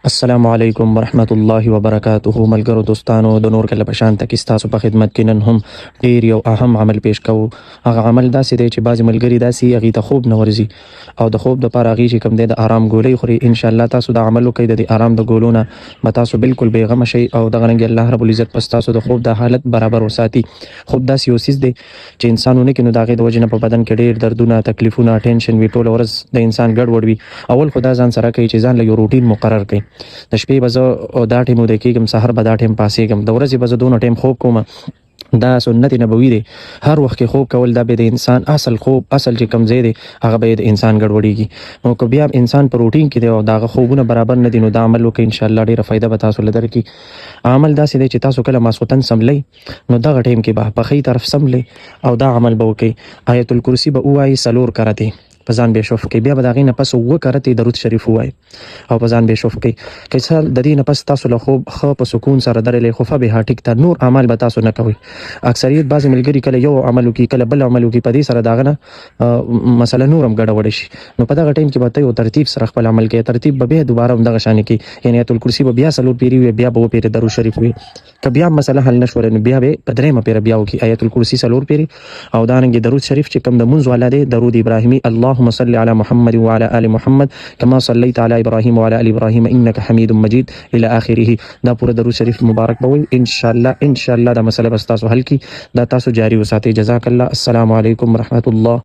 السلام علیکم ورحمت الله وبرکاته. ملګرو دوستانو د نور کله په شان تک تاسو په خدمت کې نن هم ډیر یو اهم عمل پیش کوو. هغه عمل داسې دی چې بعض ملګری داسې هغه ته خوب نه ورځي او د خوب د لپاره هغه چې کوم دی د آرام ګولۍ خوري. ان شاء الله تاسو د عمل کوي د آرام د ګولونه به تاسو بالکل بیغمه شي او د غنګ الله رب العزت پس تاسو د خوب د حالت برابر وساتي. خوب داسې یو سیس دی چې انسانونه کې نو دغه د وجنه په بدن کې ډیر دردونه تکلیفونه ټینشن وی ټول ورځ د انسان ګډ وډ وي. اول خدا ځان سره کوي چې ځان له یو روټین مقرر کړي. د شپې به زه دا ټیم د کېږم سحر به دا ټیم پاسېږم د ورځې به زه دونه ټیم خوب کوم. دا سنت نبوي دی. هر وخت کې خوب کول دا به د انسان اصل خوب اصل چې کم ځای دی هغه به د انسان ګډوډيږي. نو که بیا انسان په روټین کې دی او دا خوبونه برابر نه دي نو دا عمل وکړي ان شاء الله ډیره فائدہ به تاسو لدر کی. عمل داسې دی چې تاسو کله ماسوتن سملې نو دغه ټیم کې به په خې طرف سملې او دا عمل به وکړي. آیت الکرسی به وایي سلور کرته په ځان بشوف کې بیا به دغه نه پس و کرته درود شریف وای او په ځان بشوف کې کیسه د دې نه پس تاسو له خوب خو په سکون سره درلې خوفه به هټیک تر نور اعمال به تاسو نه کوي. اکثریت بعض ملګری کله یو عمل کوي کله بل عمل کوي په دې سره داغه نه مثلا نورم ګډوډ شي. نو په دغه ټیم کې به ته یو ترتیب سره خپل عمل کوي. ترتیب به دوباره هم دغه شان کې یعنی آیت الکرسی به بیا سلو پیری وي بیا به پیری درود شریف وي. که بیا مثلا حل نشور نو بیا به په درېمه پیری بیا وکي آیت الکرسی سلور پیری او دانګي درود شریف چې کوم د منځ والا دی درود ابراهیمی اللهم صل علی محمد وعلى آل محمد كما صليت على إبراهيم وعلى آل إبراهيم إنك حميد مجيد إلى آخره. دا پورا درود شریف مبارک بوي ان شاء الله دا مسله بس تاسو حل کی دا تاسو جاری وساتئ. جزاک الله. السلام علیکم ورحمت الله.